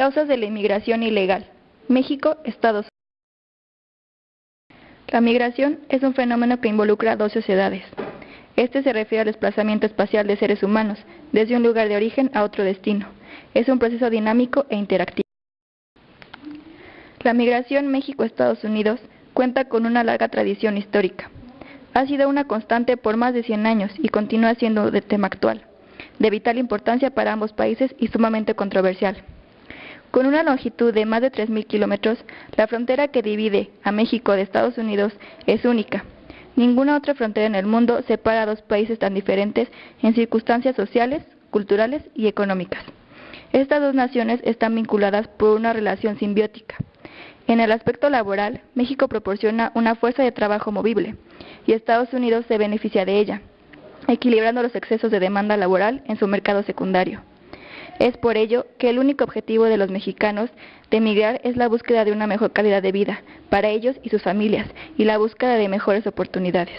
Causas de la inmigración ilegal. México, Estados Unidos. La migración es un fenómeno que involucra a dos sociedades. Este se refiere al desplazamiento espacial de seres humanos desde un lugar de origen a otro destino. Es un proceso dinámico e interactivo. La migración México-Estados Unidos cuenta con una larga tradición histórica. Ha sido una constante por más de 100 años y continúa siendo de tema actual, de vital importancia para ambos países y sumamente controversial. Con una longitud de más de 3.000 kilómetros, la frontera que divide a México de Estados Unidos es única. Ninguna otra frontera en el mundo separa a dos países tan diferentes en circunstancias sociales, culturales y económicas. Estas dos naciones están vinculadas por una relación simbiótica. En el aspecto laboral, México proporciona una fuerza de trabajo movible y Estados Unidos se beneficia de ella, equilibrando los excesos de demanda laboral en su mercado secundario. Es por ello que el único objetivo de los mexicanos de emigrar es la búsqueda de una mejor calidad de vida para ellos y sus familias y la búsqueda de mejores oportunidades.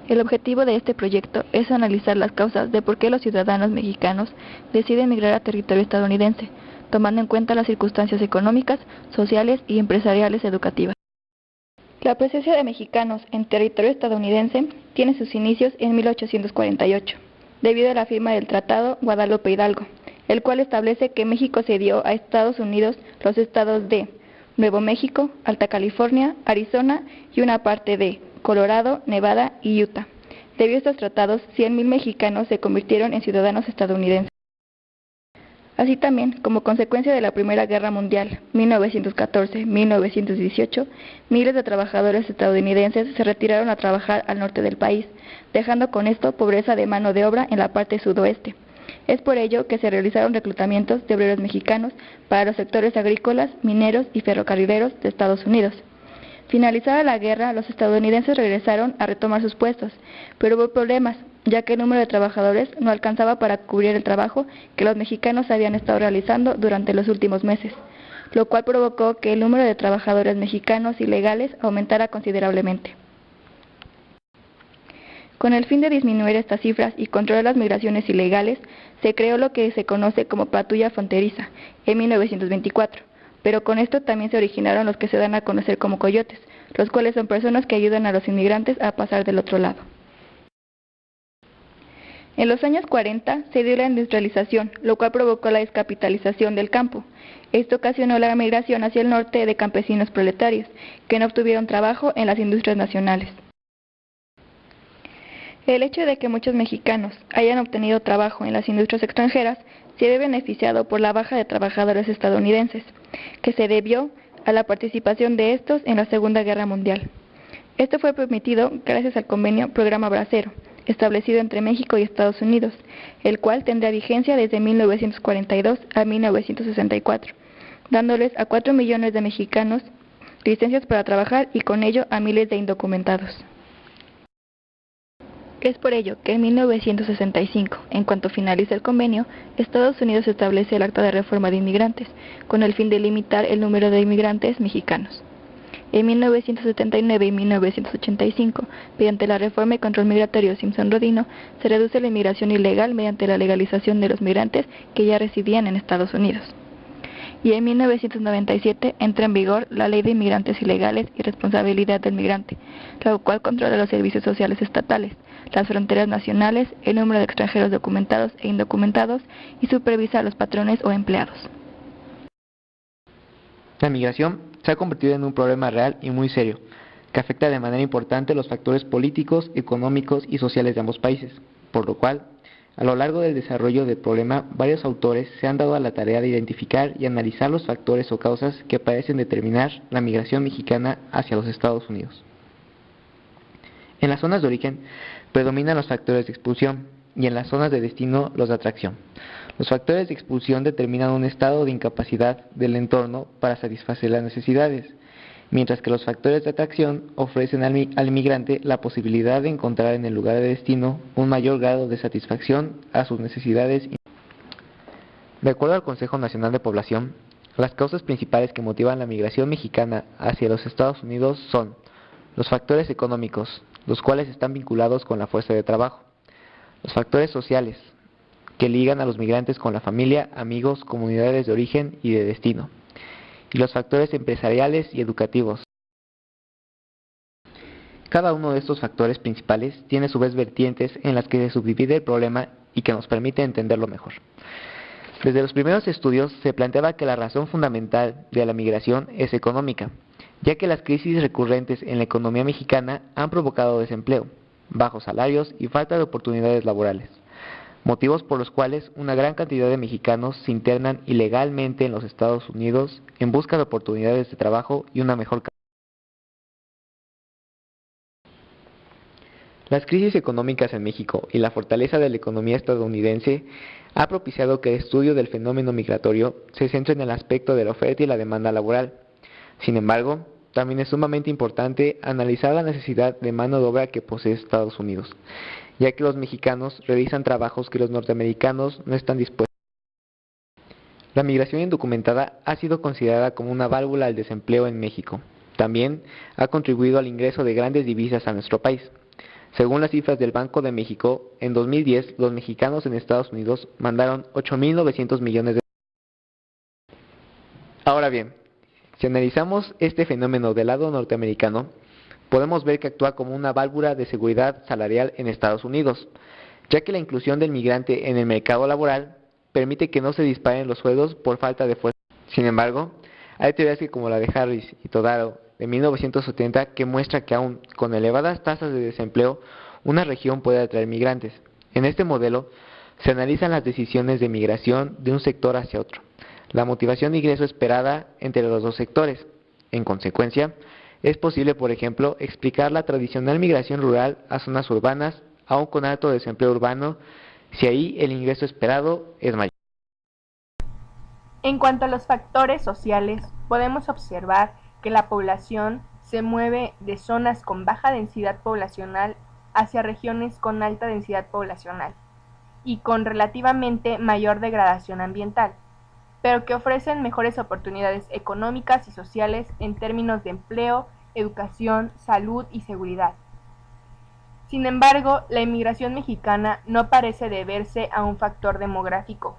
El objetivo de este proyecto es analizar las causas de por qué los ciudadanos mexicanos deciden migrar a territorio estadounidense, tomando en cuenta las circunstancias económicas, sociales y empresariales educativas. La presencia de mexicanos en territorio estadounidense tiene sus inicios en 1848. Debido a la firma del Tratado Guadalupe Hidalgo, el cual establece que México cedió a Estados Unidos los estados de Nuevo México, Alta California, Arizona y una parte de Colorado, Nevada y Utah. Debido a estos tratados, 100,000 mexicanos se convirtieron en ciudadanos estadounidenses. Así también, como consecuencia de la Primera Guerra Mundial, 1914-1918, miles de trabajadores estadounidenses se retiraron a trabajar al norte del país, dejando con esto pobreza de mano de obra en la parte sudoeste. Es por ello que se realizaron reclutamientos de obreros mexicanos para los sectores agrícolas, mineros y ferrocarrileros de Estados Unidos. Finalizada la guerra, los estadounidenses regresaron a retomar sus puestos, pero hubo problemas, ya que el número de trabajadores no alcanzaba para cubrir el trabajo que los mexicanos habían estado realizando durante los últimos meses, lo cual provocó que el número de trabajadores mexicanos ilegales aumentara considerablemente. Con el fin de disminuir estas cifras y controlar las migraciones ilegales, se creó lo que se conoce como patrulla fronteriza en 1924, pero con esto también se originaron los que se dan a conocer como coyotes, los cuales son personas que ayudan a los inmigrantes a pasar del otro lado. En los años 40 se dio la industrialización, lo cual provocó la descapitalización del campo. Esto ocasionó la migración hacia el norte de campesinos proletarios, que no obtuvieron trabajo en las industrias nacionales. El hecho de que muchos mexicanos hayan obtenido trabajo en las industrias extranjeras se ve beneficiado por la baja de trabajadores estadounidenses, que se debió a la participación de estos en la Segunda Guerra Mundial. Esto fue permitido gracias al convenio Programa Bracero, establecido entre México y Estados Unidos, el cual tendrá vigencia desde 1942 a 1964, dándoles a 4 millones de mexicanos licencias para trabajar y con ello a miles de indocumentados. Es por ello que en 1965, en cuanto finaliza el convenio, Estados Unidos establece el Acta de Reforma de Inmigrantes, con el fin de limitar el número de inmigrantes mexicanos. En 1979 y 1985, mediante la Reforma y Control Migratorio Simpson-Rodino, se reduce la inmigración ilegal mediante la legalización de los migrantes que ya residían en Estados Unidos. Y en 1997 entra en vigor la Ley de Inmigrantes Ilegales y Responsabilidad del Migrante, la cual controla los servicios sociales estatales, las fronteras nacionales, el número de extranjeros documentados e indocumentados y supervisa a los patrones o empleados. La migración se ha convertido en un problema real y muy serio, que afecta de manera importante los factores políticos, económicos y sociales de ambos países, por lo cual, a lo largo del desarrollo del problema, varios autores se han dado a la tarea de identificar y analizar los factores o causas que parecen determinar la migración mexicana hacia los Estados Unidos. En las zonas de origen predominan los factores de expulsión y en las zonas de destino los de atracción. Los factores de expulsión determinan un estado de incapacidad del entorno para satisfacer las necesidades, mientras que los factores de atracción ofrecen al inmigrante la posibilidad de encontrar en el lugar de destino un mayor grado de satisfacción a sus necesidades. De acuerdo al Consejo Nacional de Población, las causas principales que motivan la migración mexicana hacia los Estados Unidos son los factores económicos, los cuales están vinculados con la fuerza de trabajo, los factores sociales, que ligan a los migrantes con la familia, amigos, comunidades de origen y de destino, y los factores empresariales y educativos. Cada uno de estos factores principales tiene a su vez vertientes en las que se subdivide el problema y que nos permite entenderlo mejor. Desde los primeros estudios se planteaba que la razón fundamental de la migración es económica, ya que las crisis recurrentes en la economía mexicana han provocado desempleo, bajos salarios y falta de oportunidades laborales, motivos por los cuales una gran cantidad de mexicanos se internan ilegalmente en los Estados Unidos en busca de oportunidades de trabajo y una mejor calidad. Las crisis económicas en México y la fortaleza de la economía estadounidense ha propiciado que el estudio del fenómeno migratorio se centre en el aspecto de la oferta y la demanda laboral. Sin embargo, también es sumamente importante analizar la necesidad de mano de obra que posee Estados Unidos, ya que los mexicanos realizan trabajos que los norteamericanos no están dispuestos. La migración indocumentada ha sido considerada como una válvula al desempleo en México. También ha contribuido al ingreso de grandes divisas a nuestro país. Según las cifras del Banco de México, en 2010 los mexicanos en Estados Unidos mandaron 8.900 millones de dólares. Ahora bien, si analizamos este fenómeno del lado norteamericano, podemos ver que actúa como una válvula de seguridad salarial en Estados Unidos, ya que la inclusión del migrante en el mercado laboral permite que no se disparen los sueldos por falta de fuerza. Sin embargo, hay teorías como la de Harris y Todaro de 1970 que muestra que aún con elevadas tasas de desempleo, una región puede atraer migrantes. En este modelo se analizan las decisiones de migración de un sector hacia otro, la motivación de ingreso esperada entre los dos sectores. En consecuencia, es posible, por ejemplo, explicar la tradicional migración rural a zonas urbanas, aún con alto desempleo urbano, si ahí el ingreso esperado es mayor. En cuanto a los factores sociales, podemos observar que la población se mueve de zonas con baja densidad poblacional hacia regiones con alta densidad poblacional y con relativamente mayor degradación ambiental, pero que ofrecen mejores oportunidades económicas y sociales en términos de empleo, educación, salud y seguridad. Sin embargo, la inmigración mexicana no parece deberse a un factor demográfico.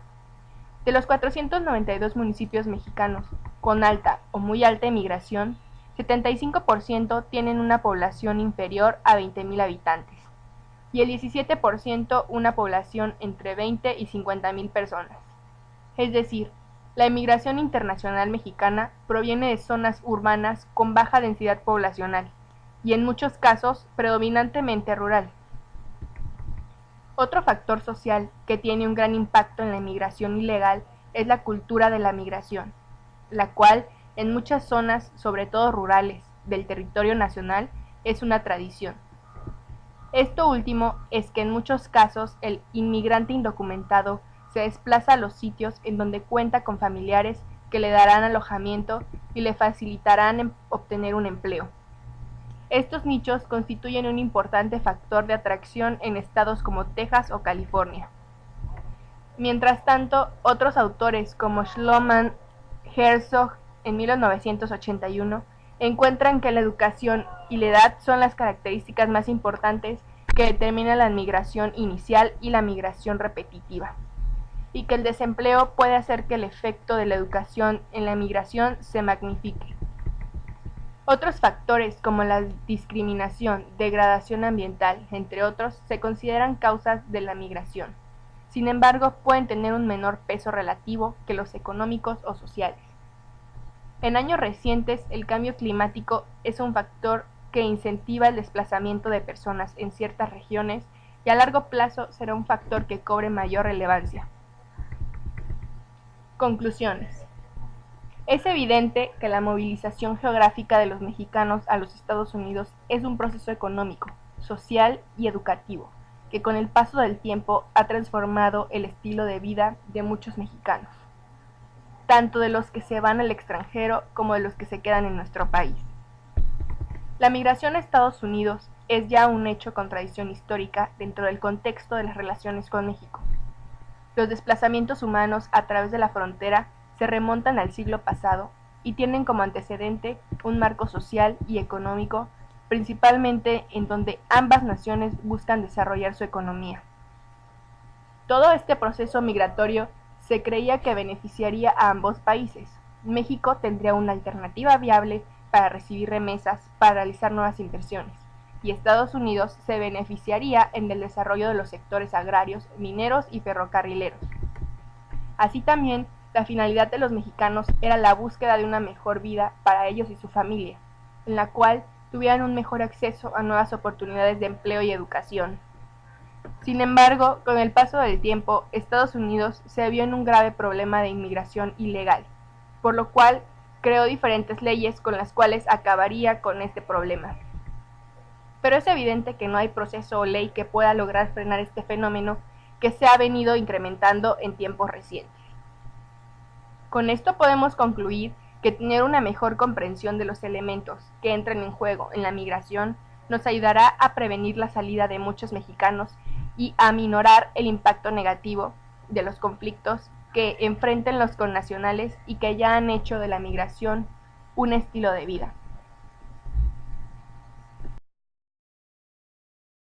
De los 492 municipios mexicanos con alta o muy alta emigración, 75% tienen una población inferior a 20,000 habitantes y el 17% una población entre 20 y 50,000 personas. Es decir, la emigración internacional mexicana proviene de zonas urbanas con baja densidad poblacional y en muchos casos predominantemente rural. Otro factor social que tiene un gran impacto en la inmigración ilegal es la cultura de la migración, la cual en muchas zonas, sobre todo rurales, del territorio nacional, es una tradición. Esto último es que en muchos casos el inmigrante indocumentado se desplaza a los sitios en donde cuenta con familiares que le darán alojamiento y le facilitarán obtener un empleo. Estos nichos constituyen un importante factor de atracción en estados como Texas o California. Mientras tanto, otros autores como Schloman, Herzog, en 1981, encuentran que la educación y la edad son las características más importantes que determinan la migración inicial y la migración repetitiva, y que el desempleo puede hacer que el efecto de la educación en la migración se magnifique. Otros factores como la discriminación, degradación ambiental, entre otros, se consideran causas de la migración. Sin embargo, pueden tener un menor peso relativo que los económicos o sociales. En años recientes, el cambio climático es un factor que incentiva el desplazamiento de personas en ciertas regiones y a largo plazo será un factor que cobre mayor relevancia. Conclusiones. Es evidente que la movilización geográfica de los mexicanos a los Estados Unidos es un proceso económico, social y educativo, que con el paso del tiempo ha transformado el estilo de vida de muchos mexicanos, tanto de los que se van al extranjero como de los que se quedan en nuestro país. La migración a Estados Unidos es ya un hecho con tradición histórica dentro del contexto de las relaciones con México. Los desplazamientos humanos a través de la frontera se remontan al siglo pasado y tienen como antecedente un marco social y económico, principalmente en donde ambas naciones buscan desarrollar su economía. Todo este proceso migratorio se creía que beneficiaría a ambos países. México tendría una alternativa viable para recibir remesas, para realizar nuevas inversiones, y Estados Unidos se beneficiaría en el desarrollo de los sectores agrarios, mineros y ferrocarrileros. Así también, la finalidad de los mexicanos era la búsqueda de una mejor vida para ellos y su familia, en la cual tuvieran un mejor acceso a nuevas oportunidades de empleo y educación. Sin embargo, con el paso del tiempo, Estados Unidos se vio en un grave problema de inmigración ilegal, por lo cual creó diferentes leyes con las cuales acabaría con este problema. Pero es evidente que no hay proceso o ley que pueda lograr frenar este fenómeno que se ha venido incrementando en tiempos recientes. Con esto podemos concluir que tener una mejor comprensión de los elementos que entran en juego en la migración nos ayudará a prevenir la salida de muchos mexicanos y a aminorar el impacto negativo de los conflictos que enfrenten los connacionales y que ya han hecho de la migración un estilo de vida.